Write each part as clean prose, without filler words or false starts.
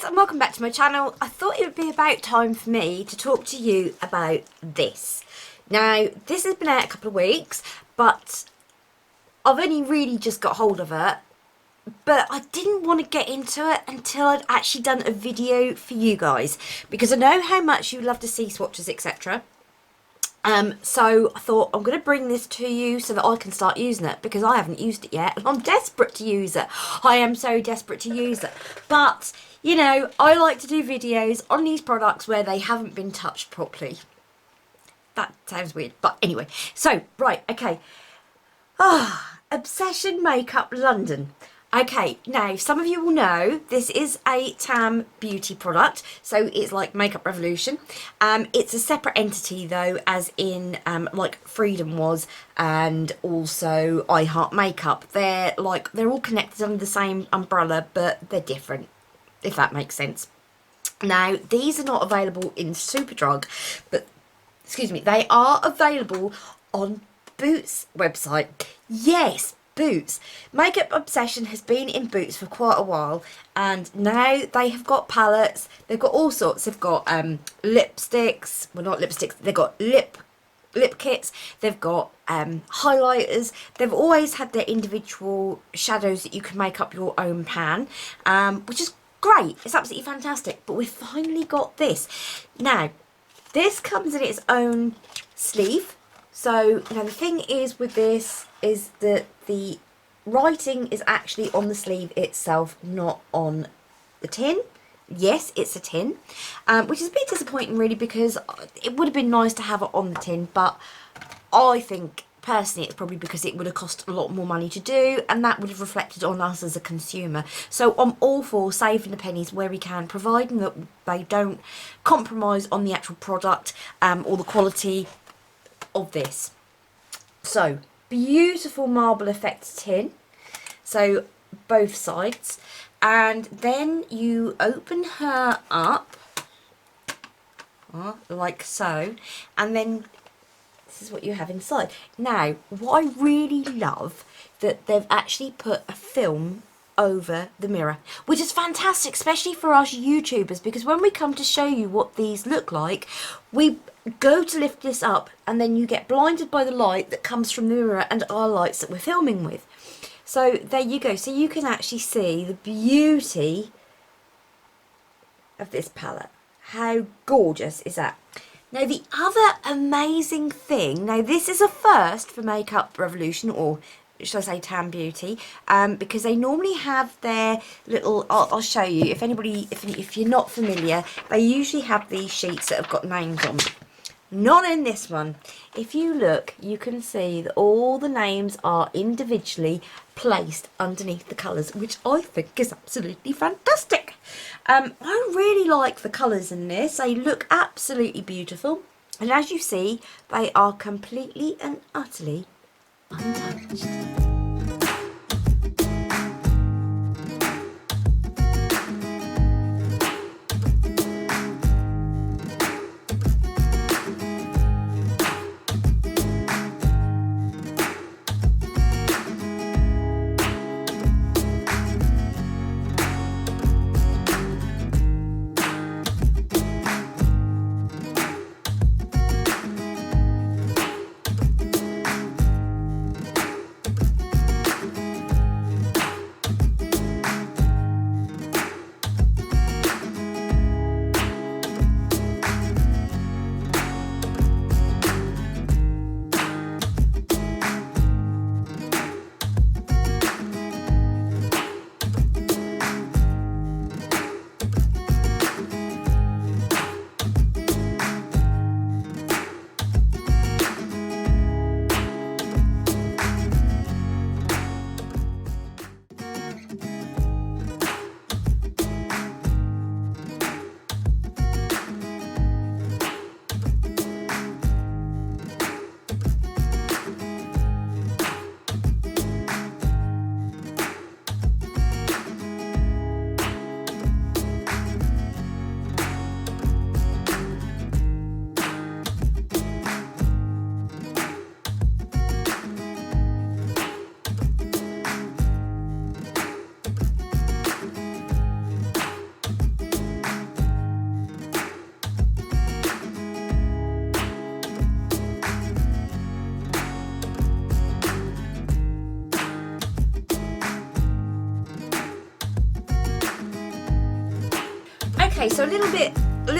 and welcome back to my channel. I thought it would be about time for me to talk to you about this. Now, this has been out a couple of weeks, but I've only really just got hold of it. But I didn't want to get into it until I'd actually done a video for you guys, because I know how much you love to see swatches, etc. So I thought I'm going to bring this to you so that I can start using it, because I haven't used it yet and I'm desperate to use it. I am so desperate to use it. But, you know, I like to do videos on these products where they haven't been touched properly. That sounds weird, but anyway. So, right, okay. Obsession Makeup London. Okay, now some of you will know this is a Tam beauty product, so it's like Makeup Revolution. It's a separate entity though, as in like Freedom was, and also I Heart Makeup. They're all connected under the same umbrella, but they're different, if that makes sense. Now these are not available in Superdrug, but excuse me, they are available on Boots website. Yes, Boots. Makeup Obsession has been in Boots for quite a while, and now they have got palettes. They've got all sorts. They've got lipsticks. Well, not lipsticks. They've got lip kits. They've got highlighters. They've always had their individual shadows that you can make up your own pan, which is great. It's absolutely fantastic. But we've finally got this. Now, this comes in its own sleeve. So, now the thing is with this is that the writing is actually on the sleeve itself, not on the tin. Yes, it's a tin, which is a bit disappointing really, because it would have been nice to have it on the tin, but I think personally it's probably because it would have cost a lot more money to do, and that would have reflected on us as a consumer. So I'm all for saving the pennies where we can, providing that they don't compromise on the actual product or the quality of this. So, beautiful marble effect tin, so both sides, and then you open her up like so, and then this is what you have inside. Now, what I really love, that they've actually put a film over the mirror, which is fantastic, especially for us YouTubers, because when we come to show you what these look like, we go to lift this up and then you get blinded by the light that comes from the mirror and our lights that we're filming with. So there you go. So you can actually see the beauty of this palette. How gorgeous is that? Now the other amazing thing, now this is a first for Makeup Revolution, or should I say Tam Beauty, because they normally have their little, I'll show you, if you're not familiar, they usually have these sheets that have got names on them. Not in this one. If you look, you can see that all the names are individually placed underneath the colours, which I think is absolutely fantastic. I really like the colours in this. They look absolutely beautiful, and as you see, they are completely and utterly untouched. Okay, so a little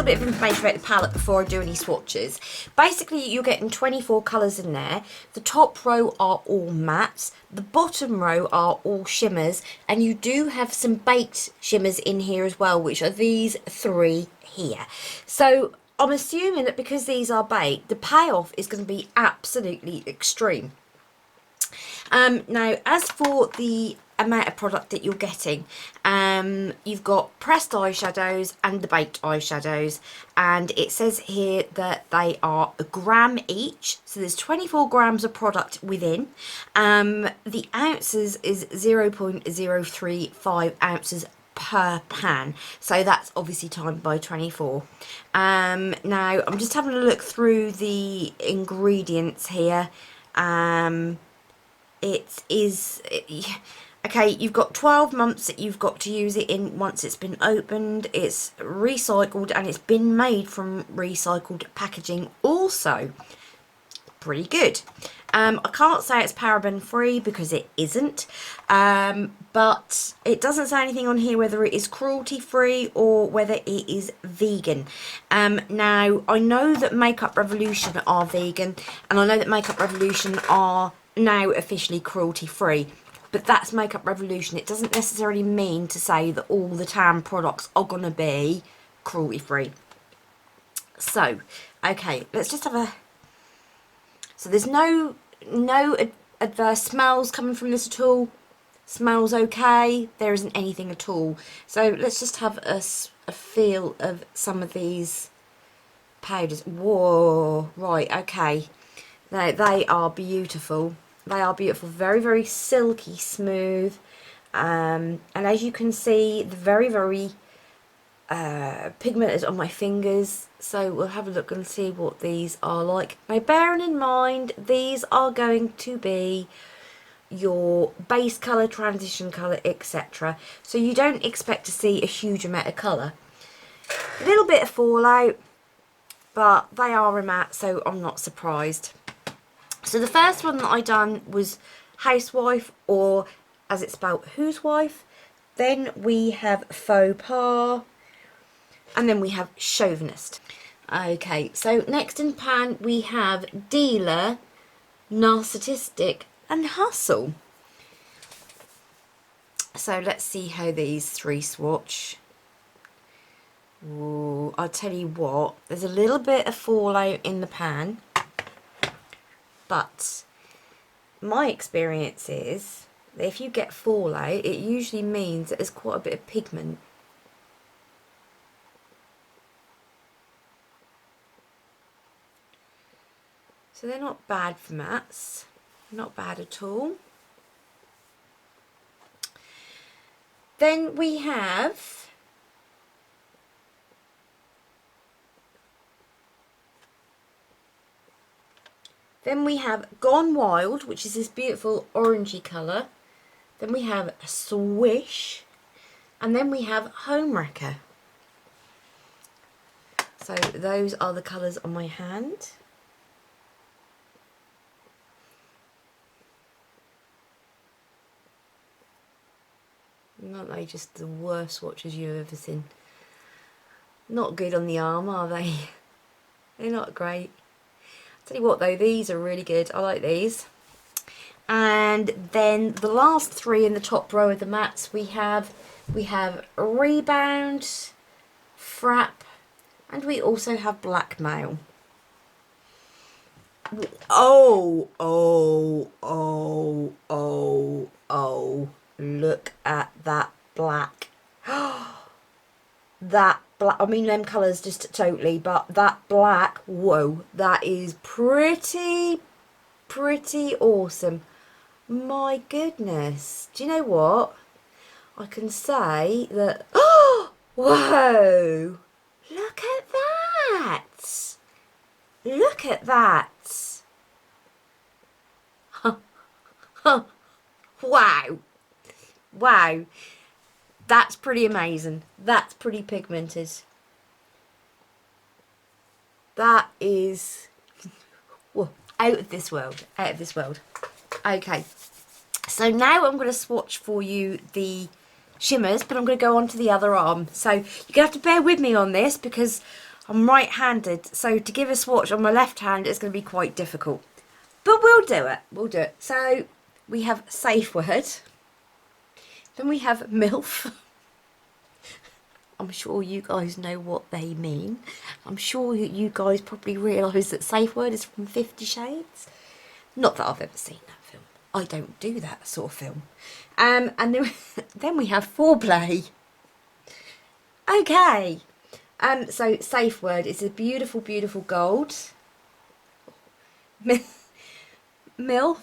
bit of information about the palette before I do any swatches. Basically, you're getting 24 colours in there. The top row are all mattes, the bottom row are all shimmers, and you do have some baked shimmers in here as well, which are these 3 here. So I'm assuming that because these are baked, the payoff is going to be absolutely extreme. Now, as for the amount of product that you're getting, you've got pressed eyeshadows and the baked eyeshadows, and it says here that they are a gram each, so there's 24 grams of product within. The ounces is 0.035 ounces per pan, so that's obviously timed by 24. Now I'm just having a look through the ingredients here. Okay, you've got 12 months that you've got to use it in once it's been opened. It's recycled and it's been made from recycled packaging also. Pretty good. I can't say it's paraben free because it isn't, but it doesn't say anything on here whether it is cruelty free or whether it is vegan. Now, I know that Makeup Revolution are vegan, and I know that Makeup Revolution are now officially cruelty free, but that's Makeup Revolution. It doesn't necessarily mean to say that all the tan products are going to be cruelty free. So, okay, let's just have a... So there's no adverse smells coming from this at all. Smells okay. There isn't anything at all. So let's just have a feel of some of these powders. Whoa, right, okay. They are beautiful. They are beautiful. Very, very silky smooth. And as you can see, the very, very pigmented on my fingers. So we'll have a look and see what these are like. Now, bearing in mind, these are going to be your base colour, transition colour, etc. So you don't expect to see a huge amount of colour. A little bit of fallout, but they are a matte, so I'm not surprised. So the first one that I done was Housewife, or as it's spelled, Whose Wife. Then we have Faux Pas, and then we have Chauvinist. Okay, so next in pan we have Dealer, Narcissistic, and Hustle. So let's see how these 3 swatch. Ooh, I'll tell you what, there's a little bit of fallout in the pan, but my experience is that if you get fallout, it usually means that there's quite a bit of pigment. So they're not bad for mattes, not bad at all. Then we have Gone Wild, which is this beautiful orangey colour. Then we have Swish, and then we have Homewrecker. So those are the colours on my hand. Aren't they just the worst swatches you've ever seen? Not good on the arm, are they? They're not great. Tell you what though, these are really good. I like these. And then the last 3 in the top row of the mattes, we have Rebound, Frap, and we also have Blackmail. Oh, look at that black. That black, I mean them colours just totally, but that black, whoa, that is pretty awesome. My goodness, do you know what? I can say that, oh, whoa, look at that. Look at that. Wow. Wow. That's pretty amazing. That's pretty pigmented. That is whoa, out of this world. Out of this world. Okay. So now I'm going to swatch for you the shimmers, but I'm going to go on to the other arm. So you're going to have to bear with me on this because I'm right-handed. So to give a swatch on my left hand is going to be quite difficult. But we'll do it. We'll do it. So we have safe word. Then we have MILF. I'm sure you guys know what they mean. I'm sure you guys probably realise that safe word is from 50 Shades. Not that I've ever seen that film. I don't do that sort of film. And then we have foreplay. Okay. So safe word is a beautiful, beautiful gold. MILF.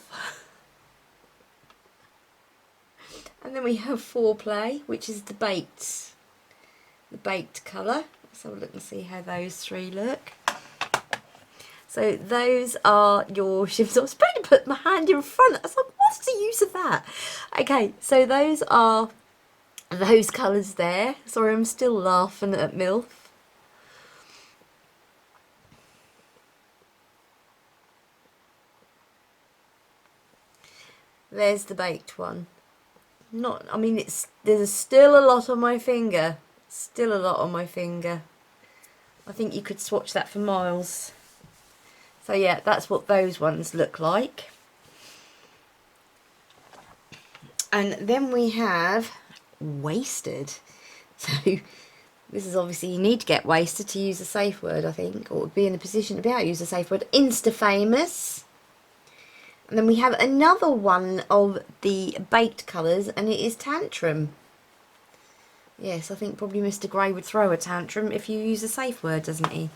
And then we have foreplay, which is the baked colour. Let's have a look and see how those three look. So those are your shimmers. I was about to put my hand in front. I was like, what's the use of that? Okay, so those are those colours there. Sorry, I'm still laughing at MILF. There's the baked one. I mean, there's still a lot on my finger. Still a lot on my finger. I think you could swatch that for miles. So yeah, that's what those ones look like. And then we have wasted. So this is obviously, you need to get wasted to use a safe word, I think, or be in a position to be able to use a safe word. Insta-famous. And then we have another one of the baked colours, and it is Tantrum. Yes, I think probably Mr. Grey would throw a tantrum if you use a safe word, doesn't he?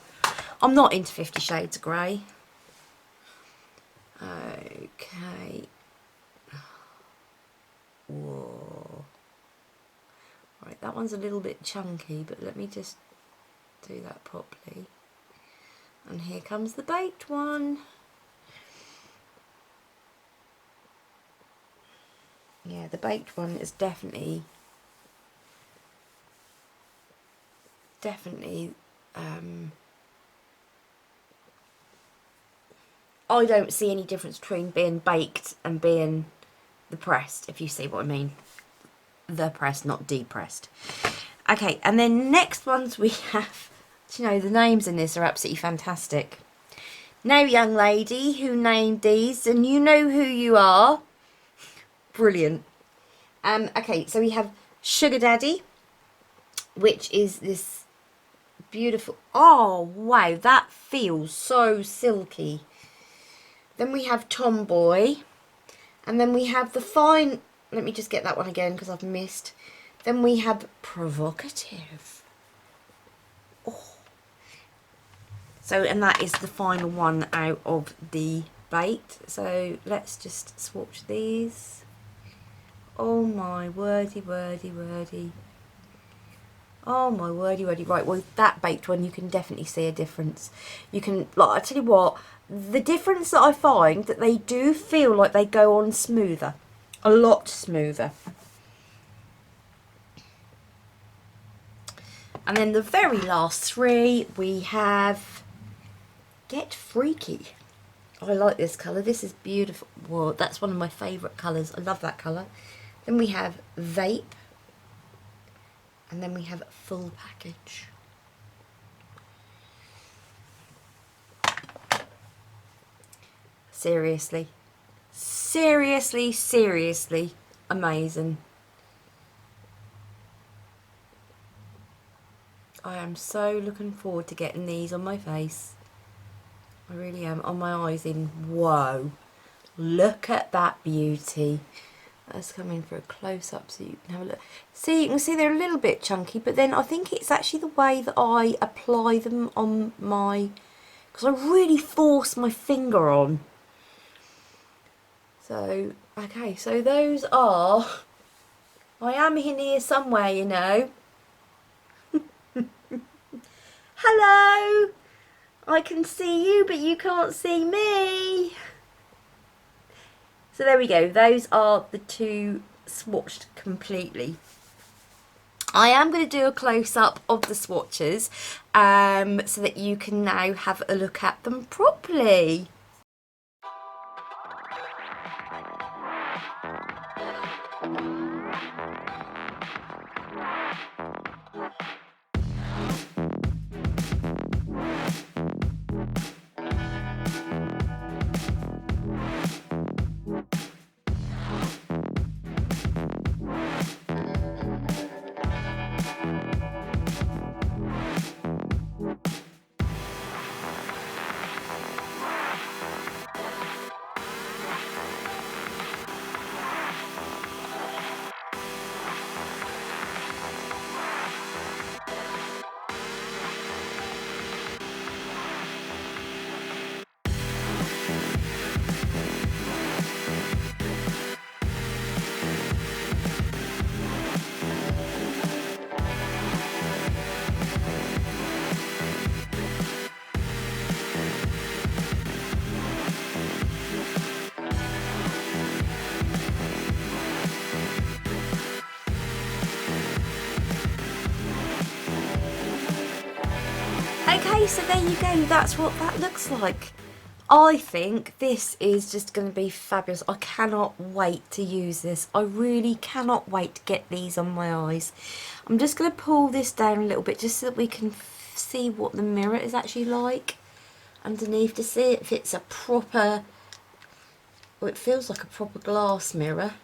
I'm not into 50 Shades of Grey. Okay. Whoa. Right, that one's a little bit chunky, but let me just do that properly. And here comes the baked one. Yeah, the baked one is definitely I don't see any difference between being baked and being the pressed, if you see what I mean. The pressed, not depressed. Okay, and then next ones we have, you know, the names in this are absolutely fantastic. Now, young lady who named these, and you know who you are. Brilliant. Okay, so we have Sugar Daddy, which is this beautiful, oh wow, that feels so silky. Then we have Tomboy, and then we have the fine, let me just get that one again because I've missed. Then we have Provocative. Oh. So, and that is the final one out of the baked. So let's just swatch these. Oh my wordy, wordy, wordy. Oh my wordy, wordy. Right, well, that baked one, you can definitely see a difference. You can, like, I tell you what, the difference that I find, that they do feel like they go on smoother. A lot smoother. And then the very last three, we have Get Freaky. I like this colour. This is beautiful. Whoa, that's one of my favourite colours. I love that colour. Then we have Vape. And then we have Full Package. Seriously. Seriously, seriously amazing. I am so looking forward to getting these on my face. I really am. On my eyes in. Whoa. Look at that beauty. Let's come in for a close-up so you can have a look. See, you can see they're a little bit chunky, but then I think it's actually the way that I apply them on my... because I really force my finger on. So, okay, so those are... I am in here somewhere, you know. Hello! I can see you, but you can't see me. So there we go. Those are the two swatched completely. I am going to do a close-up of the swatches so that you can now have a look at them properly. Okay, so there you go, that's what that looks like. I think this is just going to be fabulous. I cannot wait to use this. I really cannot wait to get these on my eyes. I'm just going to pull this down a little bit just so that we can see what the mirror is actually like underneath, to see if it's a proper, well, it feels like a proper glass mirror.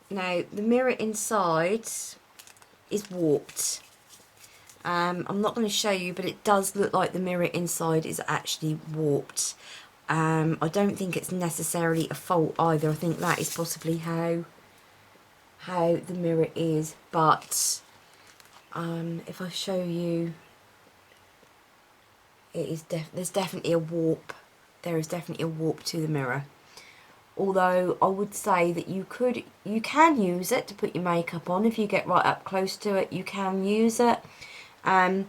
Now, the mirror inside is warped. I'm not going to show you, but it does look like the mirror inside is actually warped. I don't think it's necessarily a fault either. I think that is possibly how the mirror is. But if I show you, it is there's definitely a warp. There is definitely a warp to the mirror. Although I would say that you can use it to put your makeup on. If you get right up close to it, you can use it. I'm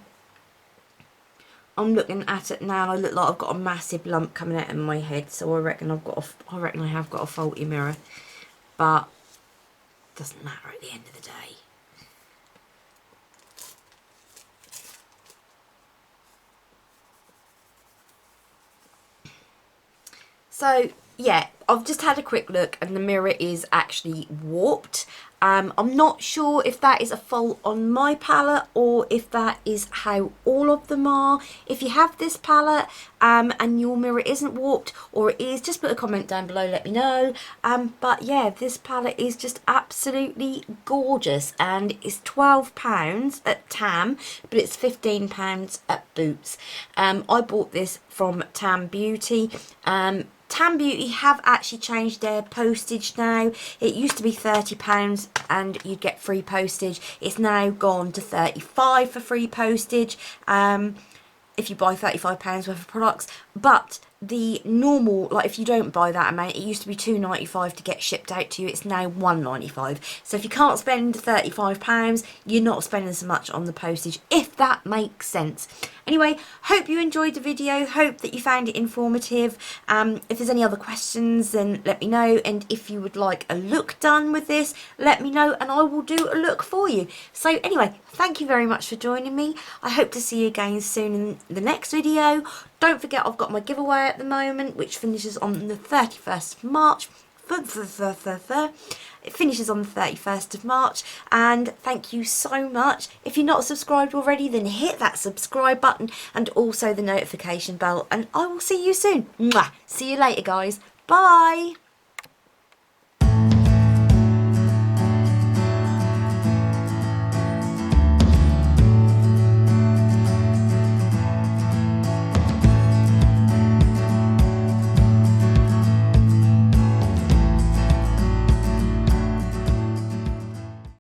looking at it now and I look like I've got a massive lump coming out of my head, so I reckon I have got a faulty mirror, but it doesn't matter at the end of the day. So yeah, I've just had a quick look and the mirror is actually warped. I'm not sure if that is a fault on my palette or if that is how all of them are. If you have this palette and your mirror isn't warped or it is, just put a comment down below, let me know. But yeah, this palette is just absolutely gorgeous and it's £12 at Tam, but it's £15 at Boots. I bought this from Tam Beauty. Tam Beauty have actually changed their postage now. It used to be £30 and you'd get free postage. It's now gone to £35 for free postage if you buy £35 worth of products. But the normal, like if you don't buy that amount, it used to be £2.95 to get shipped out to you. It's now £1.95. So if you can't spend £35, you're not spending so much on the postage, if that makes sense. Anyway, hope you enjoyed the video. Hope that you found it informative. If there's any other questions, then let me know. And if you would like a look done with this, let me know and I will do a look for you. So anyway, thank you very much for joining me. I hope to see you again soon in the next video. Don't forget, I've got my giveaway at the moment, which finishes on the 31st of March. It finishes on the 31st of March, and thank you so much. If you're not subscribed already, then hit that subscribe button and also the notification bell, and I will see you soon. Mwah! See you later, guys. Bye.